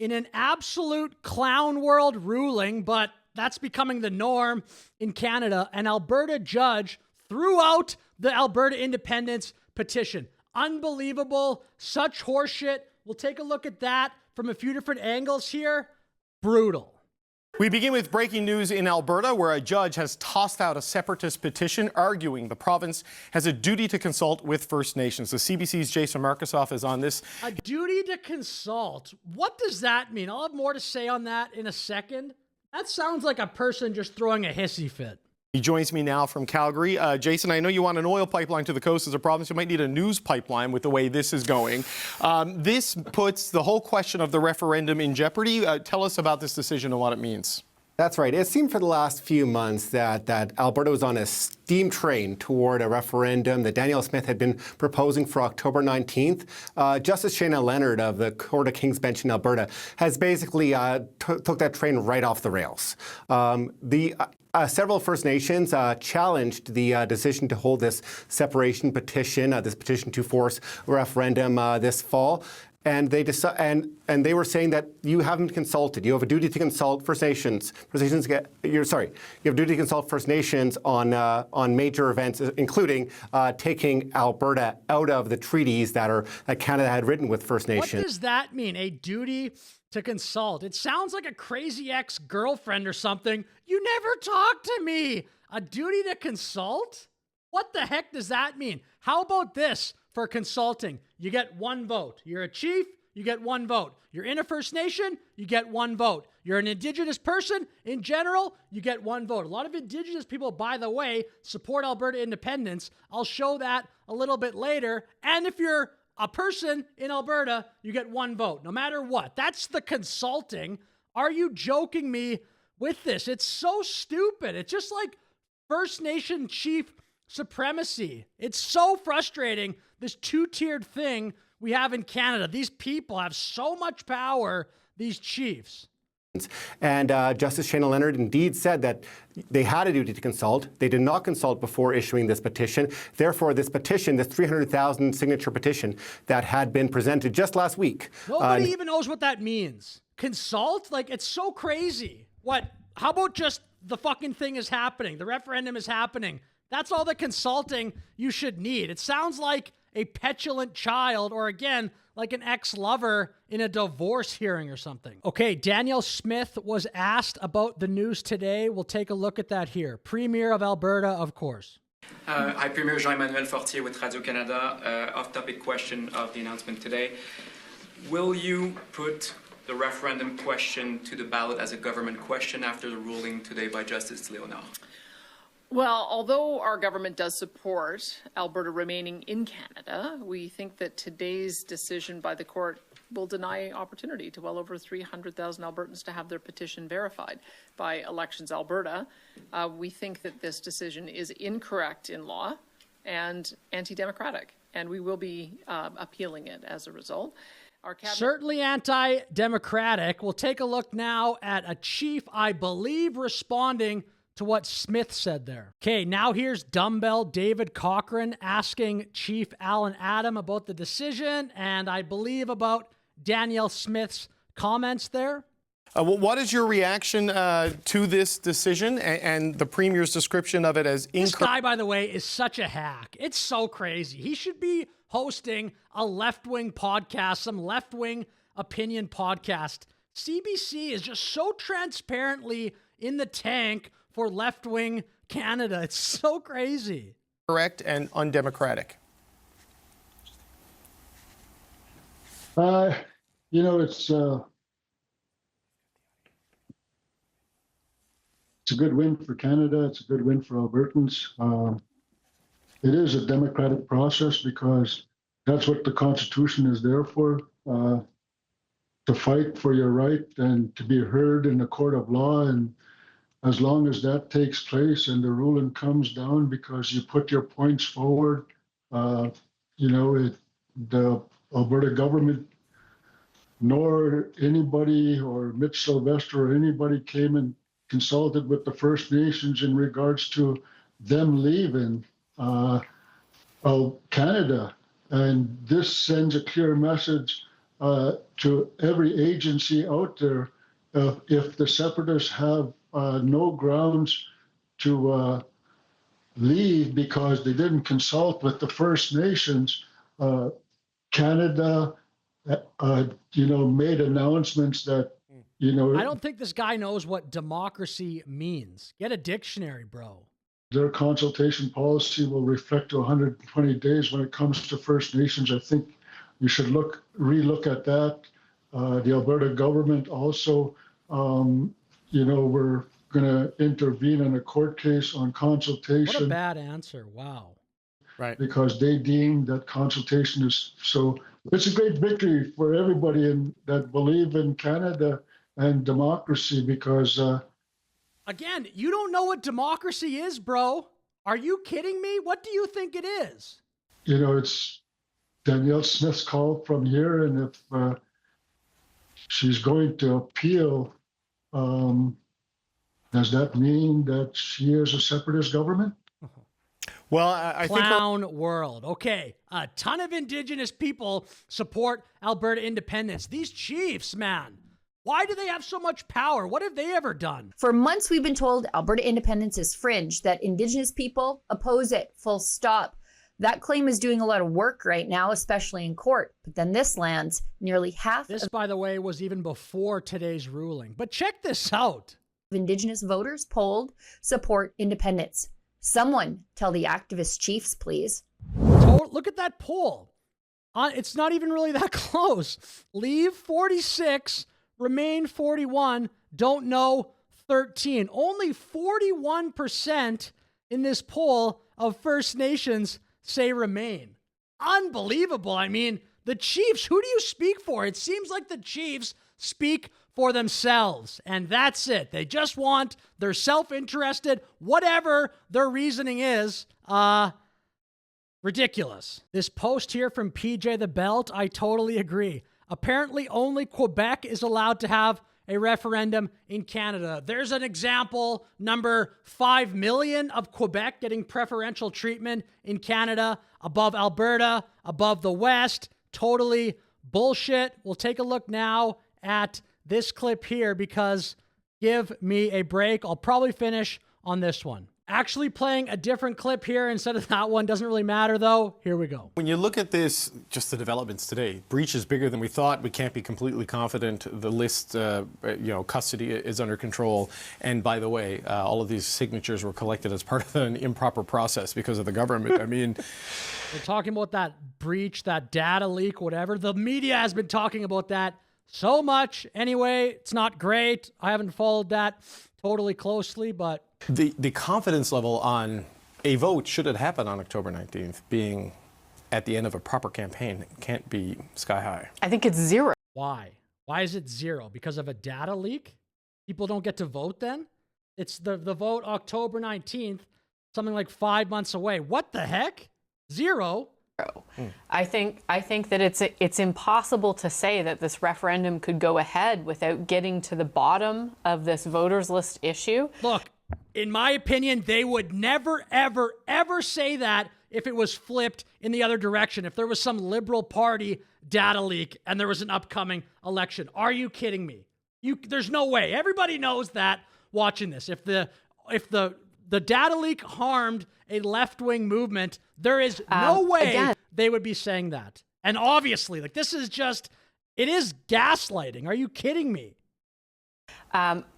In an absolute clown world ruling, but that's becoming the norm in Canada, an Alberta judge threw out the Alberta independence petition. Unbelievable. Such horseshit. We'll take a look at that from a few different angles here. Brutal. We begin with breaking news in Alberta, where a judge has tossed out a separatist petition arguing the province has a duty to consult with First Nations. The CBC's Jason Markusoff is on this. A duty to consult. What does that mean? I'll have more to say on that in a second. That sounds like a person just throwing a hissy fit. He joins me now from Calgary. Jason, I know you want an oil pipeline to the coast as a province. You might need a news pipeline with the way this is going. This puts the whole question of the referendum in jeopardy. Tell us about this decision and what it means. That's right. It seemed for the last few months that Alberta was on a steam train toward a referendum that Danielle Smith had been proposing for October 19th. Justice Shayna Leonard of the Court of King's Bench in Alberta has basically took that train right off the rails. Several First Nations challenged the decision to hold this separation petition, this petition to force a referendum this fall. And they were saying that you haven't consulted. You have a duty to consult First Nations. You have a duty to consult First Nations on major events, including taking Alberta out of the treaties that Canada had written with First Nations. What does that mean? A duty to consult? It sounds like a crazy ex-girlfriend or something. You never talk to me. A duty to consult? What the heck does that mean? How about this? For consulting, you get one vote. You're a chief, you get one vote. You're in a First Nation, you get one vote. You're an Indigenous person, in general, you get one vote. A lot of Indigenous people, by the way, support Alberta independence. I'll show that a little bit later. And if you're a person in Alberta, you get one vote, no matter what. That's the consulting. Are you joking me with this? It's so stupid. It's just like First Nation chief supremacy. It's so frustrating, this two-tiered thing we have in Canada. These people have so much power, these chiefs. And Justice Shayna Leonard indeed said that they had a duty to consult. They did not consult before issuing this petition. Therefore, this petition, this 300,000 signature petition that had been presented just last week. Nobody even knows what that means. Consult? Like, it's so crazy. What? How about just the fucking thing is happening? The referendum is happening. That's all the consulting you should need. It sounds like a petulant child, or again, like an ex-lover in a divorce hearing or something. Okay, Danielle Smith was asked about the news today. We'll take a look at that here. Premier of Alberta, of course. Hi, Premier Jean-Emmanuel Fortier with Radio-Canada. Off-topic question of the announcement today. Will you put the referendum question to the ballot as a government question after the ruling today by Justice Leonard? Well, although our government does support Alberta remaining in Canada, we think that today's decision by the court will deny opportunity to well over 300,000 Albertans to have their petition verified by Elections Alberta. We think that this decision is incorrect in law and anti-democratic, and we will be appealing it as a result. Certainly anti-democratic. We'll take a look now at a chief, I believe, responding to what Smith said there. Okay, now here's Dumbbell David Cochran asking Chief Alan Adam about the decision, and I believe about Danielle Smith's comments there. What is your reaction to this decision and the Premier's description of it as incorrect? This guy, by the way, is such a hack. It's so crazy. He should be hosting a left-wing podcast, some left-wing opinion podcast. CBC is just so transparently in the tank for left-wing Canada. It's so crazy. Correct and undemocratic. You know, it's a good win for Canada. It's a good win for Albertans. It is a democratic process because that's what the Constitution is there for, to fight for your right and to be heard in the court of law. And as long as that takes place and the ruling comes down because you put your points forward, the Alberta government nor anybody or Mitch Sylvester or anybody came and consulted with the First Nations in regards to them leaving Canada. And this sends a clear message to every agency out there, if the separatists have no grounds to leave because they didn't consult with the First Nations, Canada, made announcements that, I don't think this guy knows what democracy means. Get a dictionary, bro. Their consultation policy will reflect to 120 days when it comes to First Nations. I think you should relook at that. The Alberta government also, we're going to intervene in a court case on consultation. What a bad answer. Wow. Right. Because they deem that consultation is so. It's a great victory for everybody that believe in Canada and democracy because. Again, you don't know what democracy is, bro. Are you kidding me? What do you think it is? It's Danielle Smith's call from here, and if she's going to appeal, does that mean that she is a separatist government? Well, I think Clown world. Okay, a ton of Indigenous people support Alberta independence. These chiefs, man. Why do they have so much power? What have they ever done? For months, we've been told Alberta independence is fringe, that Indigenous people oppose it, full stop. That claim is doing a lot of work right now, especially in court. But then this lands nearly half This, by the way, was even before today's ruling. But check this out. of Indigenous voters polled support independence. Someone tell the activist chiefs, please. Look at that poll. It's not even really that close. Leave 46, Remain 41, Don't Know 13. Only 41% in this poll of First Nations say Remain. Unbelievable. I mean, the Chiefs, who do you speak for? It seems like the Chiefs speak for themselves, and that's it. They just want, they're self-interested, whatever their reasoning is. Ridiculous. This post here from PJ the Belt, I totally agree. Apparently only Quebec is allowed to have a referendum in Canada. There's an example, number 5 million of Quebec getting preferential treatment in Canada, above Alberta, above the West. Totally bullshit. We'll take a look now at this clip here because give me a break. I'll probably finish on this one. Actually playing a different clip here instead of that one. Doesn't really matter though. Here we go. when you look at this, just the developments today, breach is bigger than we thought. We can't be completely confident. The list, custody is under control. And by the way, all of these signatures were collected as part of an improper process because of the government. I mean, we're talking about that breach, that data leak, whatever. The media has been talking about that so much. Anyway, it's not great. I haven't followed that totally closely, but the confidence level on a vote, should it happen on October 19th, being at the end of a proper campaign, can't be sky high. I think it's zero. why? Why is it zero? Because of a data leak? People don't get to vote then? It's the vote October 19th, something like 5 months away. What the heck? Zero? I think that it's impossible to say that this referendum could go ahead without getting to the bottom of this voters list issue. Look, in my opinion, they would never, ever, ever say that if it was flipped in the other direction. If there was some Liberal Party data leak and there was an upcoming election. Are you kidding me? There's no way. Everybody knows that watching this. If the data leak harmed a left-wing movement, there is no way they would be saying that. And obviously, this is just, it is gaslighting. Are you kidding me?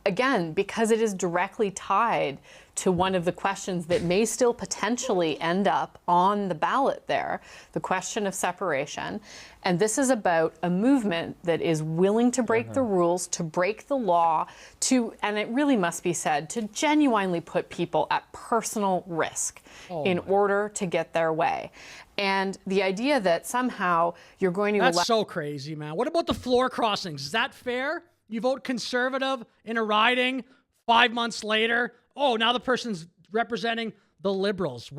Again, because it is directly tied to one of the questions that may still potentially end up on the ballot there, the question of separation. And this is about a movement that is willing to break the rules, to break the law, and it really must be said, to genuinely put people at personal risk in order to get their way. And the idea that somehow you're going to That's so crazy, man. What about the floor crossings? Is that fair? You vote Conservative in a riding 5 months later. Oh, now the person's representing the Liberals.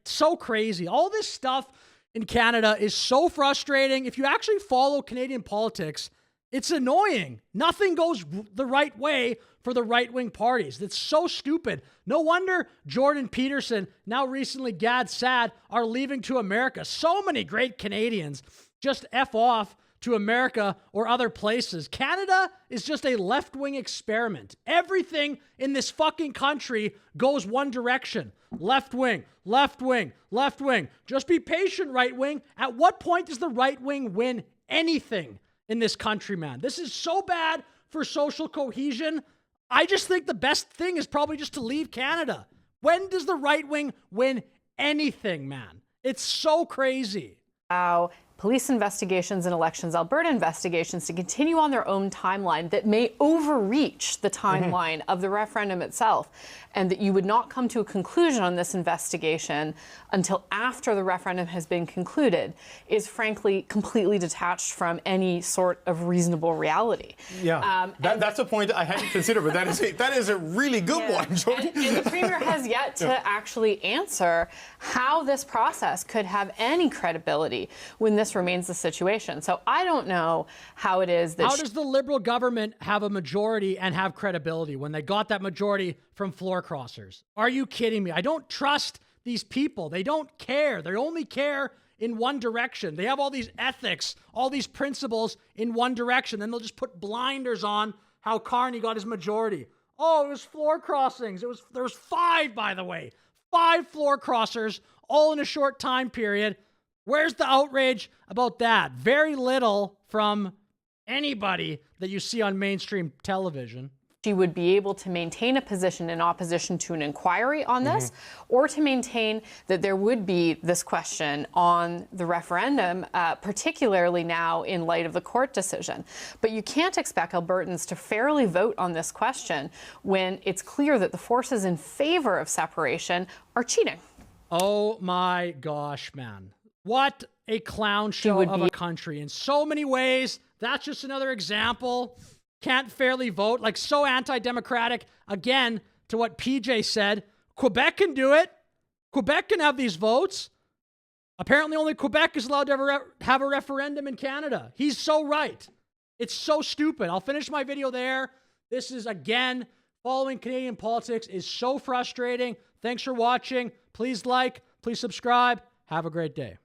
So crazy. All this stuff in Canada is so frustrating. If you actually follow Canadian politics, it's annoying. Nothing goes the right way for the right-wing parties. That's so stupid. No wonder Jordan Peterson, now recently Gad Saad, are leaving to America. So many great Canadians just F off to America or other places. Canada is just a left-wing experiment. Everything in this fucking country goes one direction. Left wing, left wing, left wing. Just be patient, right wing. At what point does the right wing win anything in this country, man? This is so bad for social cohesion. I just think the best thing is probably just to leave Canada. When does the right wing win anything, man? It's so crazy. Wow. Police investigations and elections, Alberta investigations to continue on their own timeline that may overreach the timeline of the referendum itself, and that you would not come to a conclusion on this investigation until after the referendum has been concluded is frankly completely detached from any sort of reasonable reality. Yeah, that's a point I hadn't considered, but that is a really good one, Jordan. And the Premier has yet to actually answer how this process could have any credibility when this remains the situation. So I don't know how it is that... How does the Liberal government have a majority and have credibility when they got that majority from floor crossers? Are you kidding me? I don't trust these people. They don't care. They only care in one direction. They have all these ethics, all these principles in one direction. Then they'll just put blinders on how Carney got his majority. Oh, it was floor crossings. There was 5, by the way. 5 floor crossers, all in a short time period. Where's the outrage about that? Very little from anybody that you see on mainstream television. She would be able to maintain a position in opposition to an inquiry on this, or to maintain that there would be this question on the referendum, particularly now in light of the court decision. But you can't expect Albertans to fairly vote on this question when it's clear that the forces in favor of separation are cheating. Oh my gosh, man. What a clown show of a country in so many ways. That's just another example. Can't fairly vote, like so anti-democratic. Again, to what PJ said, Quebec can do it. Quebec can have these votes. Apparently only Quebec is allowed to have a referendum in Canada. He's so right. It's so stupid. I'll finish my video there. This is, again, following Canadian politics is so frustrating. Thanks for watching. Please like, please subscribe. Have a great day.